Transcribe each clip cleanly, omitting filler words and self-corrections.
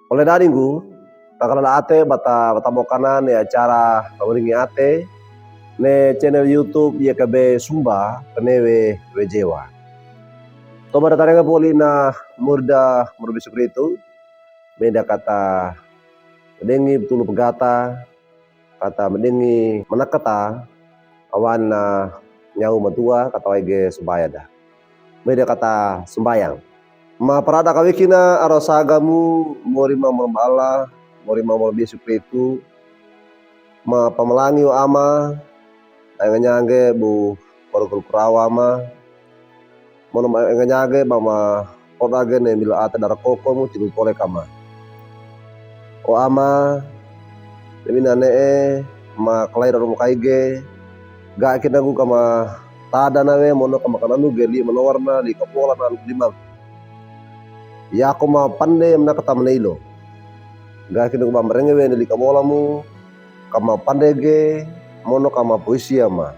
Oleh daringku, takala ate bata bokana ne acara pamringi ate ne channel YouTube YKB Sumba penewe wejewa. Toba tarenga poli na murda itu beda kata mendengi betul pegata kata mendengi menakata awan na nyau matua kata wage sebaya dah. Beda kata sembayang. Ma parada kawikina arosagamu mori mamala mori mamal bisu itu ma pamelangi o ama nyange bu korokol perawama mono nyange mama odage ne milo ate dara koko mu tilu kole kama o ama demina ne ma kalai ro kaige ga kinagu kama tada nawe mono kama kananu geli manowarna li kapola na lima ya ako mapande menakata meneilo ga kinagu merenge we li kapola mu kama pandege mono kama puisi ama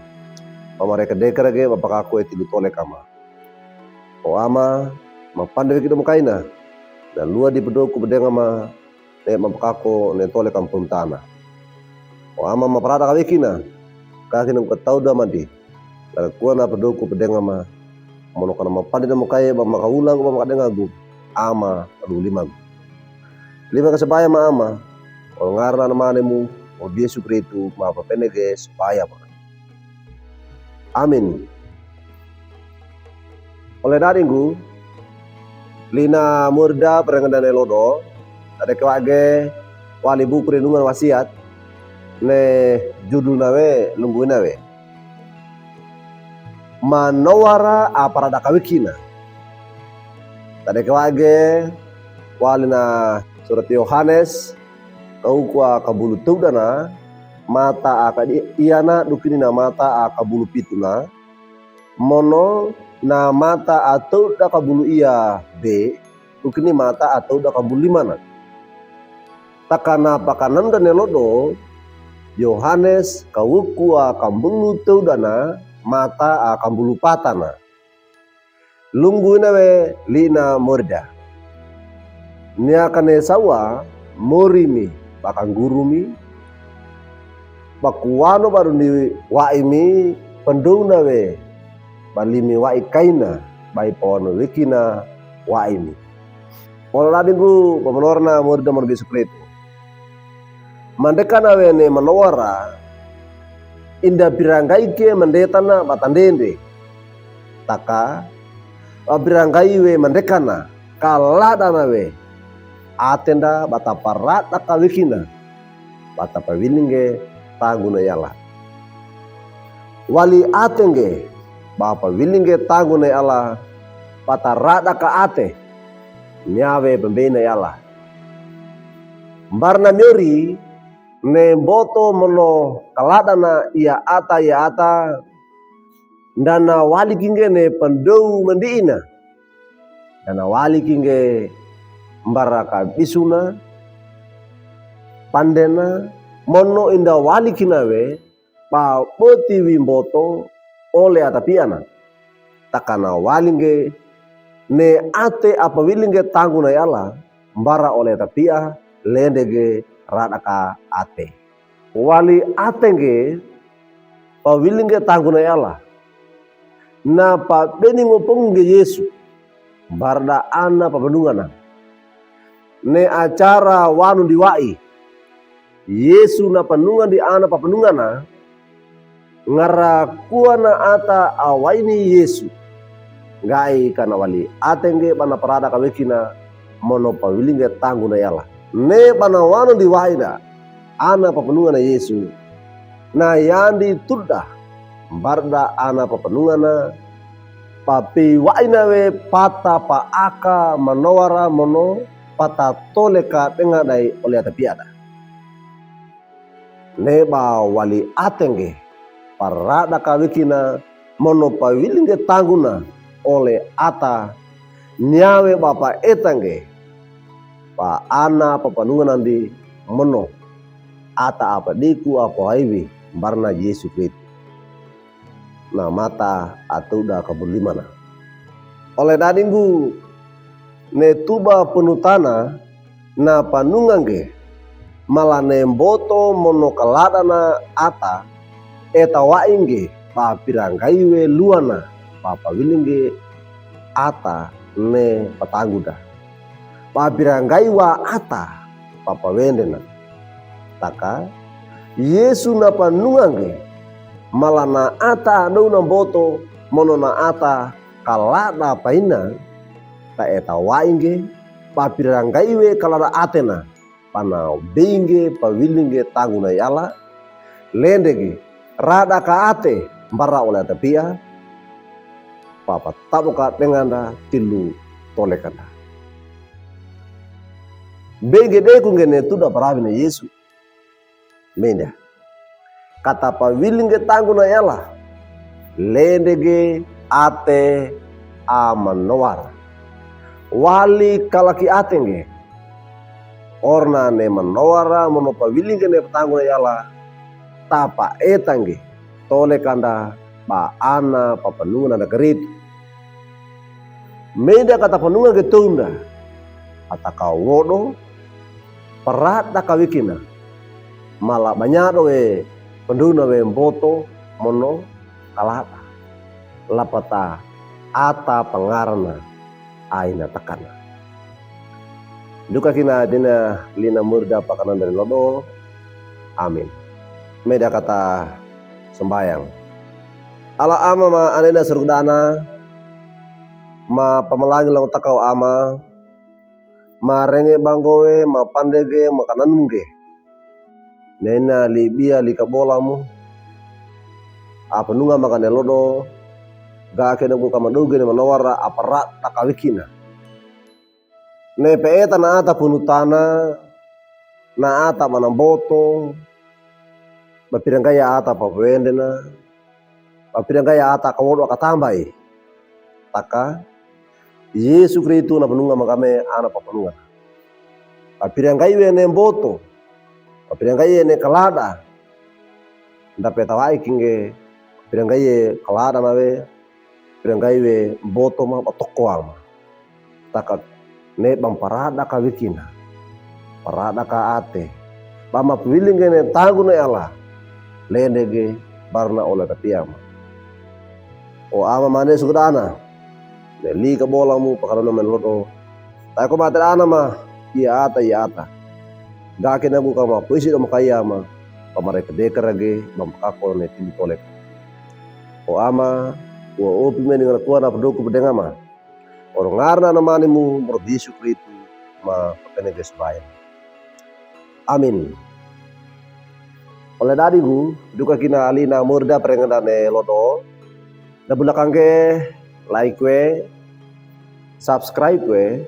mama reka dekerage bapak aku tilu tole kama o ama mapande kita mukaina dan lua di bedoku bedenga ma ne mapakako ne tole kampung tanah o ama maparada kawikina kaki nang katau da mandi la kuana bedoku bedenga ma mono kana mapande na mukai ba makaulang ba makadenga gu ama adu lima kasebaya ma ama o ngarna na manemu o Yesu Kristu ma papenege supaya ma amin. Oleh daringku lina murda perengadan elodo ada kewage wali buku renungan wasiat ne judul nawe lungguin nawe manowara aparada kawikina ada kewage wali na surat Yohanes kau kwa kabulu tudana mata akadi iana dukini na mata akabulu pituna mono na mata atau da kabulu iya b dukini mata atau da kabulu limana takana pakanan dan nelodo Yohanes kau kwa kambulu tudana mata akabulu patana lunggu nawe lina morda niakane sawa morimi bakang gurumi bakuano baru ni waimi penduna we balimi wai kaina bai pono wikina waimi pola ladingku pemenorna murda morbi supleto mandekana we ne manowara inda birangai ke mandetana batandende taka birangai we mandekana kaladana we atenda bataparata kawikina batapawilinge tanguna yala wali atenge bapa wilinge tanguna yala batarada ka ate nyawe pembena yala mbarna myori ne boto mono kaladana ia ata dana wali kinge ne pendou mendiina dana wali kinge mbaraka bisuna pandena mono inda wali kinawe pa poti wimboto ole atapiana takana walinge ne ate apa wilinge tanguna yala mbara ole tapia lendege radaka ate wali atenge pa wilinge tanguna yala na pa beningo pongge Yesu barda ana pa benungana ne acara wanu diwai Yesu na penungan di ana pa penungana ngara kuana ata awaini Yesu ngai kana wali atenge bana parada kawekina mono pa wilinge tanguna yala ne bana wanu diwai da ana pa penungana Yesu na yandi tudda barda ana pa penungana papi waina we pata pa aka manowara mono pata toleka tenga dai oleh atapiada neba wali atenge parada kawikina mono pawilinge tanguna oleh ata nyawe bapa etange pa ana papanungan nandi mono ata apa diku apa haiwi barna Yesu Kristu na mata atau da kabulimana. Oleh dadinggu ne tuba penutana na panungange malane boto mono kaladana ata eta wainge pa pirangaiwe luana pa pawilinge ata ne patanguda pa pirangaiwa ata pa pawendena taka Yesu na panungange malana ata adau na boto mono na ata kalada paina ta eta wainge pa pirangaiwe kalada atena pana binge pawilinge tanguna yala lendege rada ka ate bara oleh tapia papa taboka tenganda tilu tolekada bege de kungene tuda parawina Yesu menda kata pawilinge tanguna yala lendege ate amanowar wali kalaki atenge orna ne manowara mono pawilinge ne tanguna yala tapa etange tole kanda pa ana papanunga na gerit meda kata panunga getunda ataka wodo perata kawikina mala banyado we penduna we mboto mono kalata lapata ata pengarana aina takana duka kina dina lina murda pakanan dari lodo amin. Meda kata sembayang ala ama ma anena surgdana ma pamalangi lang takaw ama ma renge banggowe ma pandege ma kananungge nena libia likabolamu apa nunga makane lodo ga kena buka maduge ne manawara aparat takawikina ne peeta na ata punutana na ata manamboto mapirangaya ata papwendena mapirangaya ata kawodo akatambai taka Yesu Kristo na panunga makame ana papanunga mapirangaya ne mboto mapirangaya ne kalada ndape tawai kinge mapirangaya kalada nawe mapirangaya mboto ma patokoama taka ne bang parada ka wikina parada ka ate bama pilinge ne tanguna yala lendege barna ola tapiama o ama mane sugdana ne li ka bola mu pakarana men lodo ta ko materana ma iya ata ga kena buka ma puisi do makaya ma pamare kedekarage bam kako ne tili tolek o ama o opi men ngar kuana pedoku pedengama orang ngarna namanimu menurut Yesus Kristus ma penege sebaya. Amin. Oleh dadigu duka kina alina murda perengandane lodo da bulakangke like we subscribe we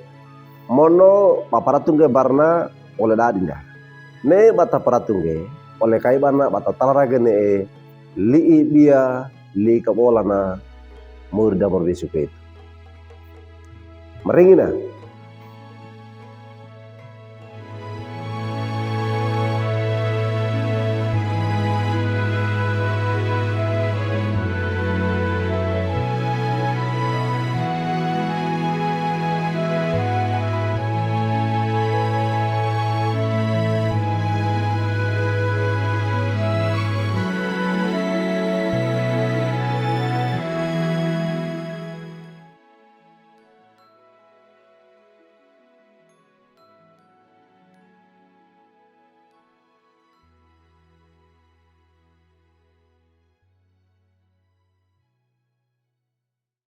mono paparatungge barna oleh dadinda ne bata paratungge oleh kai barna bata talarage ne li bia li kabolana murda Yesus Kristus Meringina